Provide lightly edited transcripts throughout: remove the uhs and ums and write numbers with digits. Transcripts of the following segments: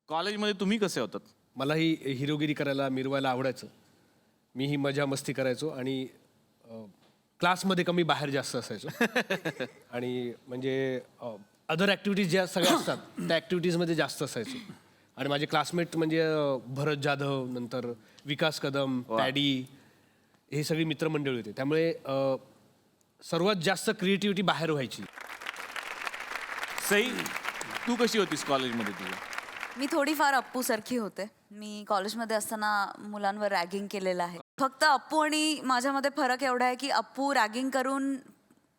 कॉलेजमध्ये तुम्ही कसे होतात? मलाही हिरोगिरी करायला मिरवायला आवडायचं. मीही मजा मस्ती करायचो आणि क्लासमध्ये कमी बाहेर जास्त असायचो. आणि म्हणजे अदर ॲक्टिव्हिटीज ज्या सगळ्या असतात त्या ॲक्टिव्हिटीजमध्ये जास्त असायचो. आणि माझे क्लासमेट म्हणजे भरत जाधव, नंतर विकास कदम, पॅडी, हे सगळी मित्रमंडळी होते. त्यामुळे सर्वात जास्त क्रिएटिव्हिटी बाहेर व्हायची. सई, तू कशी होतीस कॉलेजमध्ये तुझ्या? मी थोडीफार अप्पूसारखी होते. मी कॉलेजमध्ये असताना मुलांवर रॅगिंग केलेलं आहे. फक्त अप्पू आणि माझ्यामध्ये फरक एवढा आहे की अप्पू रॅगिंग करून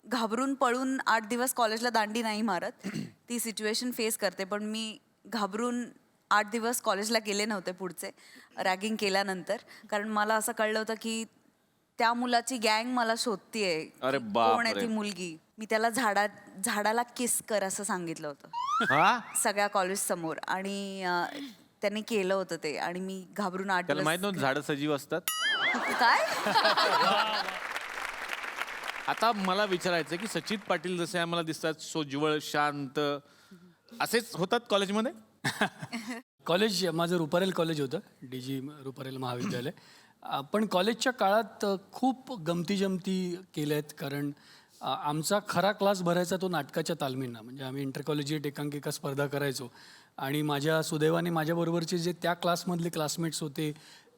घाबरून पळून 8 दिवस कॉलेजला दांडी नाही मारत. ती सिच्युएशन फेस करते. पण मी घाबरून 8 दिवस कॉलेजला गेले नव्हते पुढचे रॅगिंग केल्यानंतर. कारण मला असं कळलं होतं की त्या मुलाची गँग मला शोधतीये. अरे कोण आहे बापरे. ती मुलगी. मी त्याला झाडाला किस कर असं सांगितलं होतं हा, सगळ्या कॉलेज समोर. आणि त्यांनी केलं होतं ते. आणि मी घाबरून 8 त्याला दिवस. माहित नव्हतं झाडं सजीव असतात. काय? आता मला विचारायचं की सचित पाटील जसे आम्हाला दिसतात सोज्वळ शांत, असेच होतात कॉलेजमध्ये? कॉलेज माझं रुपारेल कॉलेज होतं, DG रुपारेल महाविद्यालय. पण कॉलेजच्या काळात खूप गमती जमती केल्या आहेत. कारण आमचा खरा क्लास भरायचा तो नाटकाच्या तालमींना. म्हणजे आम्ही इंटर कॉलेजिएट एकांकिका स्पर्धा करायचो. आणि माझ्या सुदैवाने माझ्याबरोबरचे जे त्या क्लासमधले क्लासमेट्स होते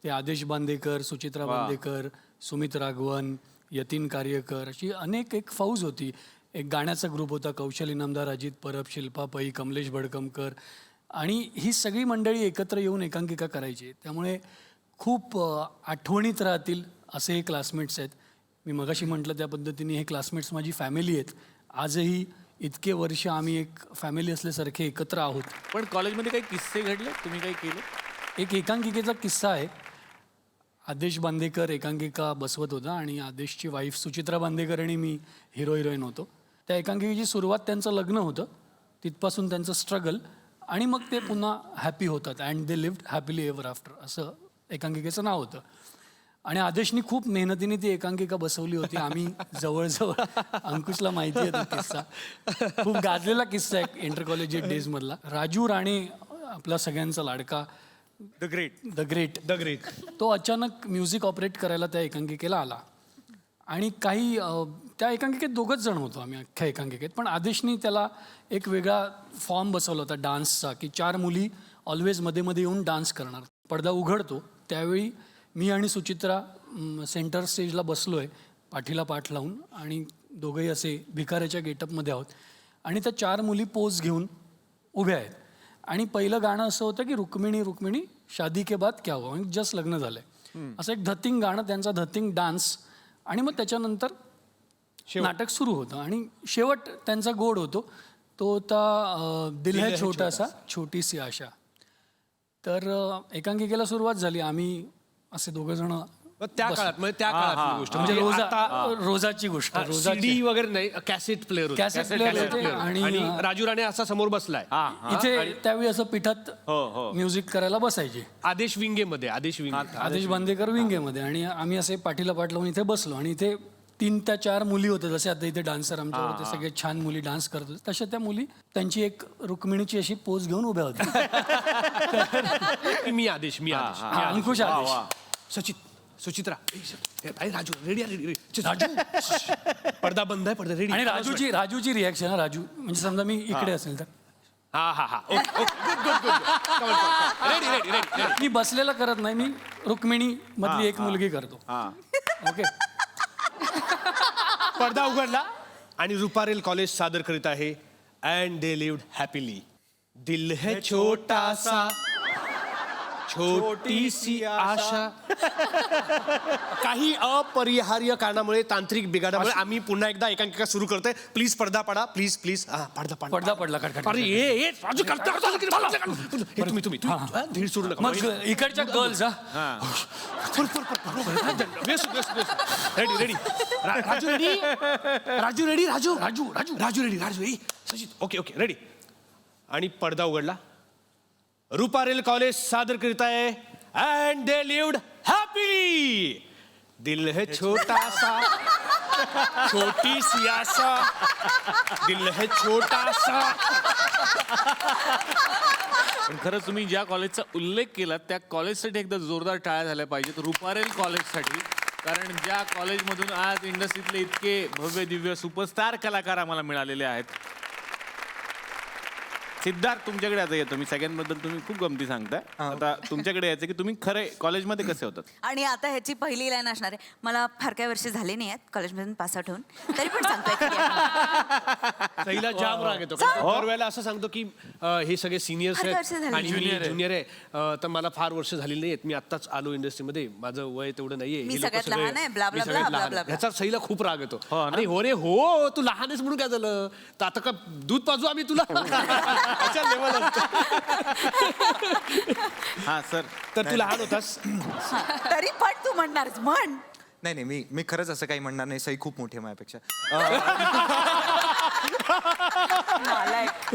ते आदेश बांदेकर, सुचित्रा बांदेकर, सुमित राघवन, यतीन कार्यकर, अशी अनेक एक फौज होती. एक गाण्याचा ग्रुप होता, कौशल इनामदार, अजित परब, शिल्पा पै, कमलेश भडकमकर. आणि ही सगळी मंडळी एकत्र येऊन एकांकिका करायची. त्यामुळे खूप आठवणीत राहतील असे हे क्लासमेट्स आहेत. मी मगाशी म्हटलं त्या पद्धतीने हे क्लासमेट्स माझी फॅमिली आहेत. आजही इतके वर्ष आम्ही एक फॅमिली असल्यासारखे एकत्र आहोत. पण कॉलेजमध्ये काही किस्से घडले, तुम्ही काही केलं? एक एकांकिकेचा किस्सा आहे. आदेश बांदेकर एकांकिका बसवत होता आणि आदेशची वाईफ सुचित्रा बांदेकर आणि मी हिरो हिरोईन होतो. त्या एकांकिकेची सुरुवात त्यांचं लग्न होतं, तिथपासून त्यांचं स्ट्रगल, आणि मग ते पुन्हा हॅपी होतात. And they lived happily ever after असं एकांकिकेचं नाव होतं. आणि आदेशनी खूप मेहनतीने ती एकांकिका बसवली होती. आम्ही जवळजवळ, अंकुशला माहिती आहे तो किस्सा, खूप गाजलेला किस्सा आहे इंटर कॉलेजिएट डेजमधला. राजू राणे, आपला सगळ्यांचा लाडका, द ग्रेट. तो अचानक म्युझिक ऑपरेट करायला त्या एकांकिकेला आला. आणि काही त्या एकांकिकेत 2घंच जण होतो आम्ही अख्ख्या एकांकिकेत. पण आदेशनी त्याला एक वेगळा फॉर्म बसवला होता डान्सचा, की 4 मुली ऑलवेज मध्ये मध्ये येऊन डान्स करणार. पडदा उघडतो त्यावेळी मी आणि सुचित्रा सेंटर स्टेजला बसलो आहे, पाठीला पाठ लावून, आणि दोघंही असे भिकाऱ्याच्या गेटअपमध्ये आहोत. आणि त्या 4 मुली पोज घेऊन उभ्या आहेत. आणि पहिलं गाणं असं होतं की रुक्मिणी रुक्मिणी शादी के बाद क्या हुआ, जस्ट लग्न झालंय असं एक धतिंग गाणं, त्यांचा धतिंग डान्स. आणि मग त्याच्यानंतर नाटक सुरू होतं. आणि शेवट त्यांचा गोड होतो, तो होता दिल है छोटासा छोटीसी आशा. तर एकांकिकेला सुरुवात झाली. आम्ही असे 2 जण त्या काळात गोष्ट म्हणजे रोजाची गोष्ट, CD वगैरे नाही, कॅसेट प्लेअर होते. आणि राजू राणे असा समोर बसलाय इथे त्यावेळी असं पिठात म्युझिक करायला बसायचे. आदेश विंगेमध्ये, आदेश बांदेकर विंगेमध्ये. आणि आम्ही असे पाठीला पाठ लावून इथे बसलो. आणि इथे 3 त्या 4 मुली होत्या, जसे आता इथे डान्सर आमच्या होते, सगळे छान मुली डान्स करत होते, तशा त्या मुली त्यांची एक रुक्मिणीची अशी पोज घेऊन उभ्या होत्या. मी आदेश अंकुश, आदेश, सचित, सुचित्रा, राजू रेडी, राजू पडदा बंद आहे, पडदा रेडी. आणि राजूची रिॲक्शन, राजू म्हणजे समजा मी इकडे असेल तर रेडी. मी बसलेला करत नाही, मी रुक्मिणी मधली एक मुलगी करतो. ओके. पडदा उघडला आणि रुपारेल कॉलेज सादर करीत आहे अँड दे लिव्ड हॅपीली. दिल है छोटा सा छोटी सी आशा. काही अपरिहार्य कारणामुळे, तांत्रिक बिघाडामुळे आम्ही पुन्हा एकदा एकांकिका सुरू करतोय. प्लीज पडदा पडा, प्लीज. पडदा पडला. तुम्ही धीर सोडू नका. मग इकडच्या गर्ल्स रेडी. राजू रेडी. सचित, ओके, रेडी. आणि पडदा उघडला. रुपारेल कॉलेज सादर करीत आहे अँड दे लिव्ड हॅपीली. दिल है छोटा सा छोटी सी आशा, दिल है छोटा सा पण खरंच तुम्ही ज्या कॉलेजचा उल्लेख केला त्या कॉलेजसाठी एकदा जोरदार टाळ्या झाल्या पाहिजेत. रुपारेल कॉलेजसाठी. कारण ज्या कॉलेजमधून आज इंडस्ट्रीतले इतके भव्य दिव्य सुपरस्टार कलाकार आम्हाला मिळालेले आहेत. सिद्धार्थ, तुमच्याकडे आता येतो मी. सगळ्यांबद्दल तुम्ही खूप गमती सांगताय. आता तुमच्याकडे यायचं की तुम्ही खरे कॉलेजमध्ये कसे होतात. आणि आता ह्याची पहिली लाईन असणार आहे. मला फार काही वर्ष झाले नाही आहेत कॉलेजमधून पासआउट होऊन, तरी पण सांगतोय. सईला जाम राग येतो. दरवेळेला असं सांगतो की हे सगळे सिनियर्स फार वर्ष आहेत झाली. आणि मी ज्युनियर आहे. तर मला फार वर्ष झालेली नाहीत. मी आत्ताच आलो इंडस्ट्रीमध्ये. माझं वय तेवढं नाहीये. मी हे लोकं सगळ्यात सगळे- लहान आहे, blah, मी blah, सगळ्यात blah, लहान blah, आहे. blah. ह्याचा सईला खूप राग येतो. हो ना? अरे हो रे हो, तू लहानच म्हणून काय झालं. तर आता का दूध पाजू आम्ही तुला. अशा लेवल असतं. हा सर. तर तू लहान होतास. तरी पण तू म्हणणारच, म्हण. नाही मी खरंच असं काही म्हणणार नाही. सई खूप मोठी आहे माझ्यापेक्षा. नालायक.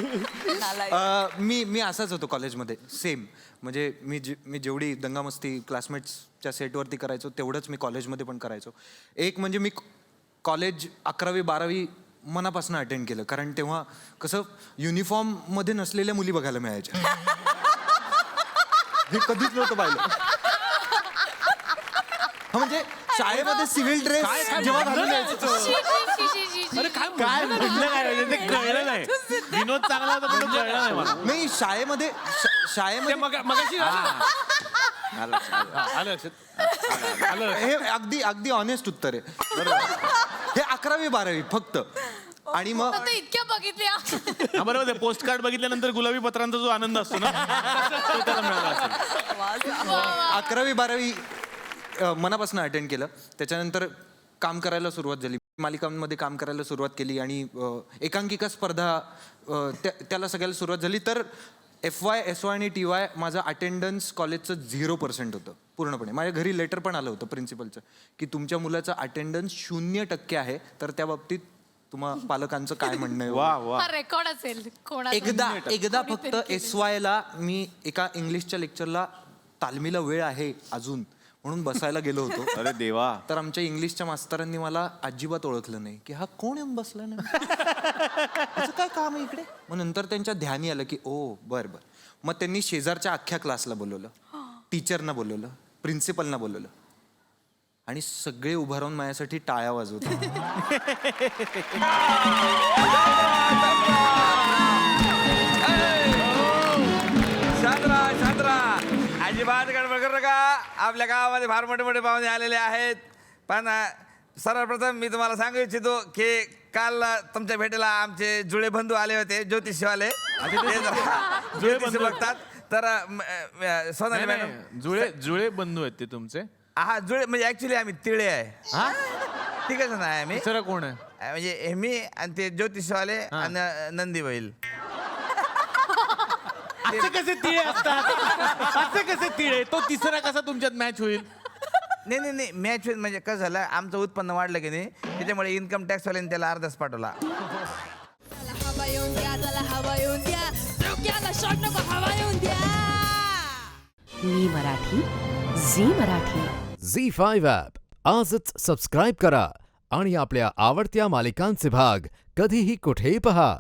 नालायक. मी असाच होतो कॉलेजमध्ये सेम. म्हणजे मी जेवढी दंगामस्ती क्लासमेट्सच्या सेटवरती करायचो तेवढंच मी कॉलेजमध्ये पण करायचो. एक म्हणजे मी कॉलेज 11वी-12वी मनापासून अटेंड केलं. कारण तेव्हा कसं युनिफॉर्ममध्ये नसलेल्या मुली बघायला मिळायच्या. हे कधीच नव्हतं पाहिलं. म्हणजे शाळेमध्ये सिव्हिल ड्रेस जेव्हा घालून यायचं. अरे काय काय म्हटलं काय म्हणजे ते कळलं नाही. विनोद चांगला होता पण तो कळला नाही मला. नाही शाळेमध्ये मगाशी आलं लक्षात. आलं लक्षात. हे अगदी ऑनेस्ट उत्तर आहे. बरोबर. हे 11वी-12वी फक्त. आणि मग आता इतक्या बघितल्या. हा बरोबर आहे. पोस्ट कार्ड बघितल्यानंतर गुलाबी पत्रांचा जो आनंद असतो ना तो त्याला मिळाला असेल. 11वी-12वी मनापासून अटेंड केलं. त्याच्यानंतर काम करायला सुरुवात झाली. मालिकांमध्ये काम करायला सुरुवात केली आणि एकांकिका स्पर्धा त्याला सगळ्याला सुरुवात झाली. तर FY, SY आणि TY माझं अटेंडन्स कॉलेजचं 0% होतं पूर्णपणे. माझ्या घरी लेटर पण आलं होतं प्रिन्सिपलचं की तुमच्या मुलाचं अटेंडन्स 0% आहे. तर त्या बाबतीत तुम्हा पालकांचं काय म्हणणं आहे. वा वा. हा रेकॉर्ड असेल कोणाचा. एकदा फक्त SYला मी एका इंग्लिशच्या लेक्चरला तालमीला वेळ आहे अजून म्हणून बसायला गेलो होतो. अरे देवा. तर आमच्या इंग्लिशच्या मास्तरांनी मला अजिबात ओळखलं नाही की हा कोण येऊन बसला ना. त्याचं काय काम आहे इकडे. मग नंतर त्यांच्या ध्यानी आलं की ओ बर. मग त्यांनी शेजारच्या अख्ख्या क्लासला बोलवलं, टीचरना बोलवलं, प्रिन्सिपलना बोलवलं आणि सगळे उभं राहून माझ्यासाठी टाळ्या वाजवत होते. शांतरा अजिबात गडबड करू नका. आपल्या गावामध्ये फार मोठे मोठे पाहुणे आलेले आहेत. पण सर्वप्रथम मी तुम्हाला सांगू इच्छितो की काल तुमच्या भेटीला आमचे जुळे बंधू आले होते, ज्योतिषवाले. ज्योतिष बघतात. तर सोनाली मॅडम जुळे बंधू आहेत ते तुमचे. हा जुळे म्हणजे ऍक्च्युली आम्ही तिळे आहे. हा ठीक आहे ना. आम्ही दुसरं कोण आहे. म्हणजे हे मी आणि ते ज्योतिषवाले आणि नंदी बैल. असे कसे तिळे असतात. असे कसे तिळे. तो तिसरा कसा तुमच्यात मॅच होईल. नाही मॅच म्हणजे कसं झालं आमचं उत्पन्न वाढलं की नाही त्याच्यामुळे इन्कम टॅक्स वाल्याने त्याला अर्धाच पाठवला. हवा येऊन द्या, त्याला हवा येऊन द्या, डोक्याला शॉट नको, हवा येऊन द्या. मी मराठी, झी मराठी. झी5 ॲप आजच सबस्क्राईब करा आणि आपल्या आवडत्या मालिकांचे भाग कधीही कुठेही पहा.